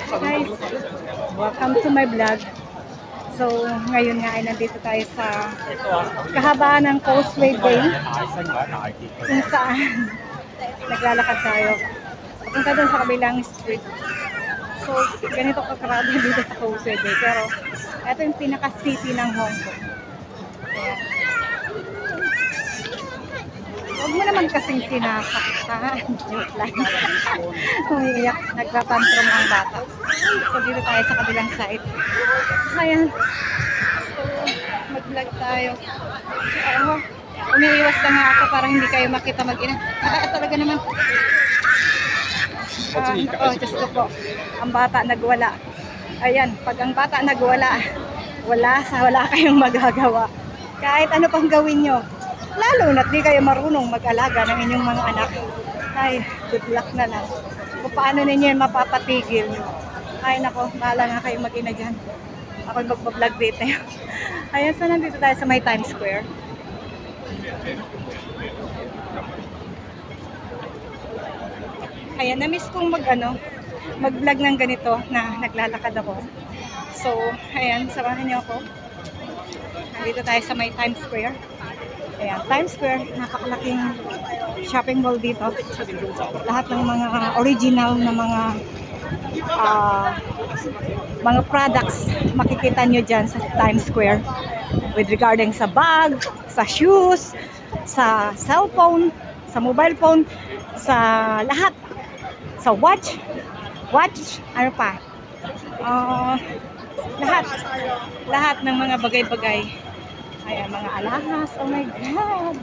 Guys, welcome to my vlog. So, ngayon nga ay nandito tayo sa kahabaan ng Causeway Bay kung saan naglalakad tayo papunta doon sa kabilang street. So, ganito kakarado dito sa Causeway Bay. Pero, ito yung pinaka-city ng Hong Kong. Ayan. Huwag mo naman kasing sinasaktan. Joke lang. Umiiyak. Nagtatantrum ang bata. So, dito tayo sa kabilang side. Ayan. So, mag-vlog tayo. Umiiwas lang nga ako para hindi kayo makita mag-ina. Talaga naman. Diyos ko po. Ang bata nagwala. Ayan. Pag ang bata nagwala, wala kayong magagawa. Kahit ano pang gawin nyo. Lalo na't di kayo marunong mag-alaga ng inyong mga anak. Ay, good luck na lang. Kung paano ninyo yan mapapatigil. Ay, nako, bahala nga kayo mag-ina dyan. Ako magpa-vlog dito. Ayan, so nandito tayo sa may Times Square. Ayan, na-miss kong mag-vlog ng ganito na naglalakad ako. So, ayan, samahan niyo ako. Nandito tayo sa may Times Square. Ayan, Times Square, napakalaking shopping mall dito. Lahat ng mga original na mga products makikita nyo dyan sa Times Square. With regarding sa bag, sa shoes, sa cellphone, sa mobile phone, sa lahat. Sa watch, ano pa? Lahat ng mga bagay-bagay. Ayan, mga alahas. Oh my God.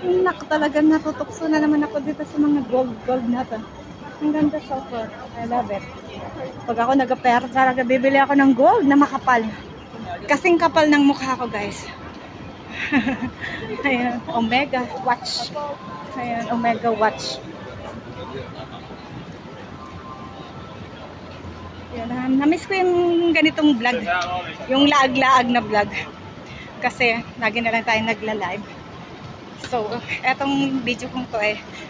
Naku, talagang natutukso na naman ako dito sa mga gold na to. Ang ganda so far. I love it. Pag ako nag-apera, talaga bibili ako ng gold na makapal. Kasing kapal ng mukha ko, guys. Ayan, Omega watch. Ayan, Omega watch. Ayan, na-miss ko yung ganitong vlog. Yung laag-laag na vlog. Kasi lagi na lang tayo nagla-live. So, etong video kong to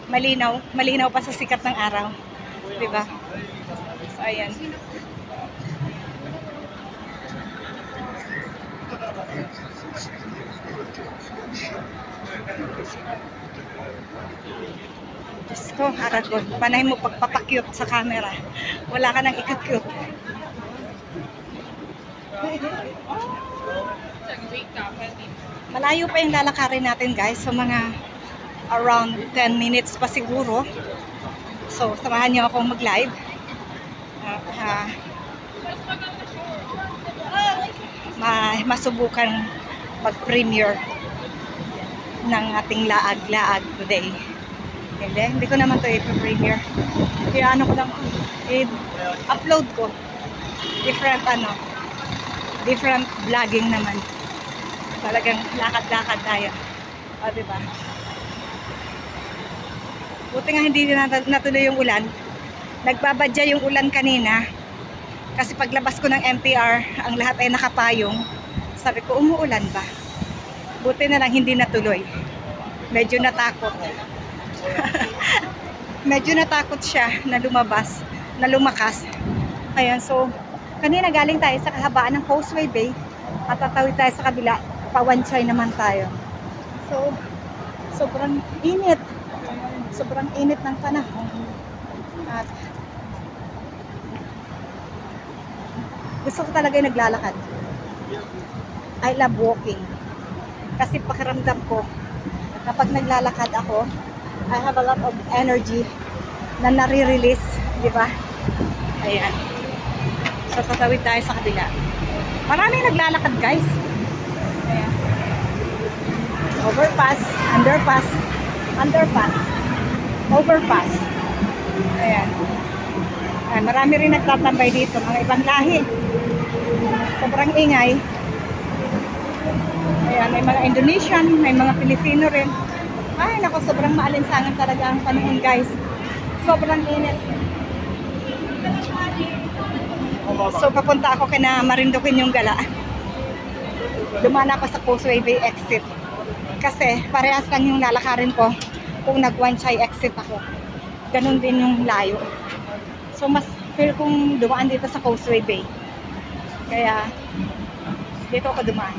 malinaw pa sa sikat ng araw. 'Di ba? So, ayan. Diyos ko, Aragon, panay mo pagpapakyut sa camera. Wala ka nang ikakyut. Malayo pa yung lalakarin natin, guys. So, mga around 10 minutes pa siguro. So, samahan niyo akong mag-live. Masubukan mag-premiere ng ating laag-laag today. Hindi ko naman to i-premiere. Kaya ano ko lang, i-upload ko. Different vlogging naman. Talagang lakad-lakad tayo. O, diba? Buti nga hindi natuloy yung ulan. Nagbabadya yung ulan kanina. Kasi paglabas ko ng MTR, ang lahat ay nakapayong. Sabi ko, umuulan ba? Buti na lang hindi natuloy. Medyo natakot. Medyo natakot siya na lumabas, na lumakas. Ayan, so, kanina galing tayo sa kahabaan ng Causeway Bay at tatawid tayo sa kabila. Pawansay naman tayo. So, sobrang init. Sobrang init ng panahon. At gusto ko talaga yung naglalakad. I love walking. Kasi pakiramdam ko, kapag naglalakad ako, I have a lot of energy na nare-release, di ba? Ayan. So, tatawid tayo sa kabila. Maraming naglalakad, guys. Ayan. Overpass, underpass, overpass. Ayan. Ayan. Marami rin nagtatambay dito, mga ibang lahi. Sobrang ingay. Ayan, may mga Indonesian, may mga Pilipino rin. Ay, naku, sobrang maalinsangan talaga ang panahon, guys. Sobrang init. So, papunta ako kina Marinduquin yung gala. Dumaan ako sa Causeway Bay exit. Kasi parehas lang yung lalakarin ko kung nag-Wan Chai exit ako. Ganun din yung layo. So, mas feel kong dumaan dito sa Causeway Bay. Kaya, dito ako dumaan.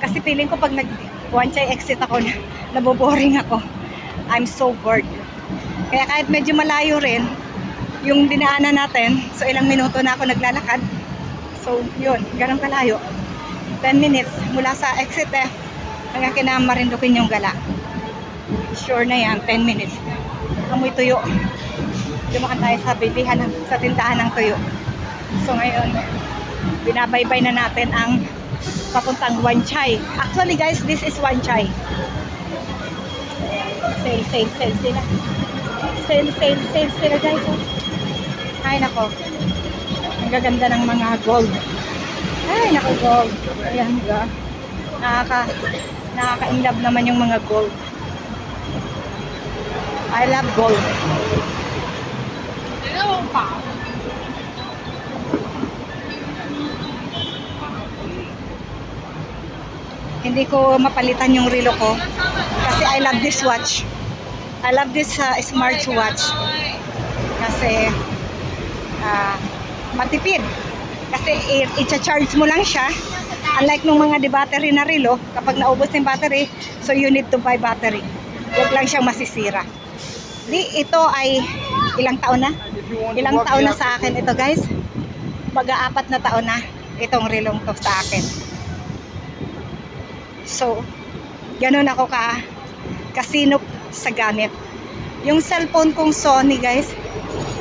Kasi feeling ko pag one chai exit ako, naboboring ako. I'm so bored. Kaya kahit medyo malayo rin, yung dinaanan natin, so ilang minuto na ako naglalakad. So, yun, ganun kalayo. 10 minutes mula sa exit F hanggang kina Marinduque yung Gala. Sure na yan, 10 minutes. Amoy tuyo. Dumaan tayo sa bilihan, sa tindahan ng tuyo. So ngayon, binabaybay na natin ang papuntang Wan Chai. Actually guys, this is Wan Chai. Sale sila. Sale sila guys. Ay nako. Ang gaganda ng mga gold. Ay nako, gold. Ayan ga. Nakaka-inlove naman yung mga gold. I love gold. Hindi ko mapalitan yung relo ko kasi I love this watch. I love this smart watch kasi matipid. Kasi i-charge mo lang siya. Unlike nung mga battery na relo, kapag naubos yung battery, so you need to buy battery. Huwag lang siyang masisira. Ito ay ilang taon na? Ilang taon na sa akin ito guys. Mag-4 na taon na itong relong to sa akin. So, ganun ako kasinop sa gamit. Yung cellphone kong Sony guys,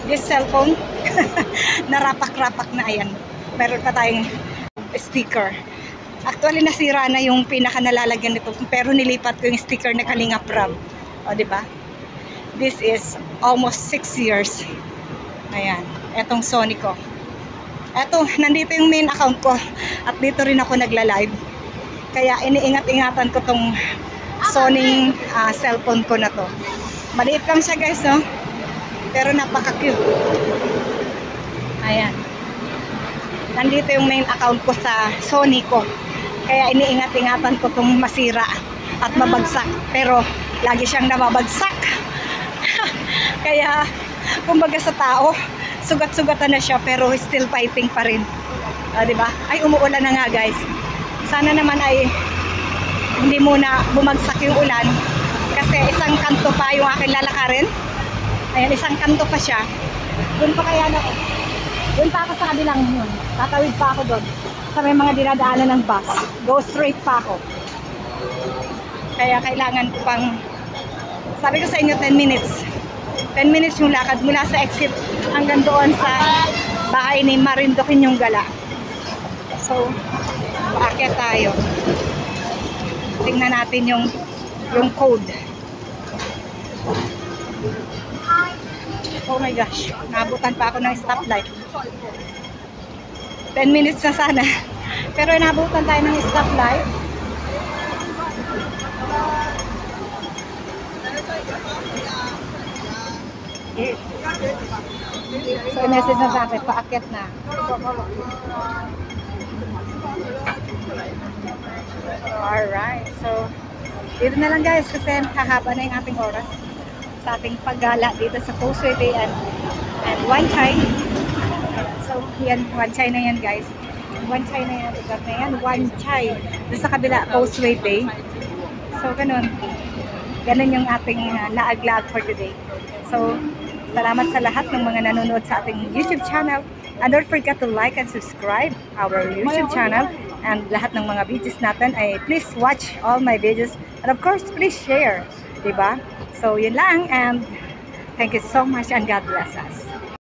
this cellphone, narapak-rapak na ayan. Meron pa tayong sticker. Actually, nasira na yung pinaka nalalagyan nito, pero nilipat ko yung sticker na Kalinga Prab. O, diba? This is almost 6 years. Ayan, etong Sony ko. Eto, nandito yung main account ko. At dito rin ako nagla-live. Kaya iniingat-ingatan ko tong Sony cellphone ko na to. Maliit lang siya guys, no? Pero napaka-cute. Ayan. Nandito yung main account ko sa Sony ko. Kaya iniingat-ingatan ko tong masira at mabagsak. Pero lagi siyang nababagsak. Kaya, kumbaga sa tao, sugat-sugatan na siya pero still fighting pa rin. Diba? Ay, umuulan na nga guys. Sana naman ay hindi muna bumagsak yung ulan. Kasi isang kanto pa yung aking lalakarin. Ayan, isang kanto pa siya. Doon pa kaya na ako. Doon pa ako sa kabilang yun. Tatawid pa ako doon. Sa may mga dinadaanan ng bus. Go straight pa ako. Kaya kailangan ko pang, sabi ko sa inyo, 10 minutes. 10 minutes yung lakad mula sa exit hanggang doon sa bahay ni Marinduque yung Gala. So, paakyat tayo. Tingnan natin yung code. Oh my gosh, naabutan pa ako ng stoplight. 10 minutes na sana. Pero naabutan tayo ng stoplight. So, message na sa akin, paakyat na. Alright, so dito na lang guys kasi hahaba na yung ating oras sa ating paggala dito sa Causeway Bay and Wan Chai. So yan, Wan Chai na yan guys. Wan Chai na yan, lugar na yan, Wan Chai. Doon sa kabila, Causeway Bay. So ganun yung ating laag-laag for today. So salamat sa lahat ng mga nanonood sa ating YouTube channel. And don't forget to like and subscribe our YouTube channel. And lahat ng mga videos natin ay please watch all my videos. And of course, please share. Diba? So, yun lang. And thank you so much and God bless us.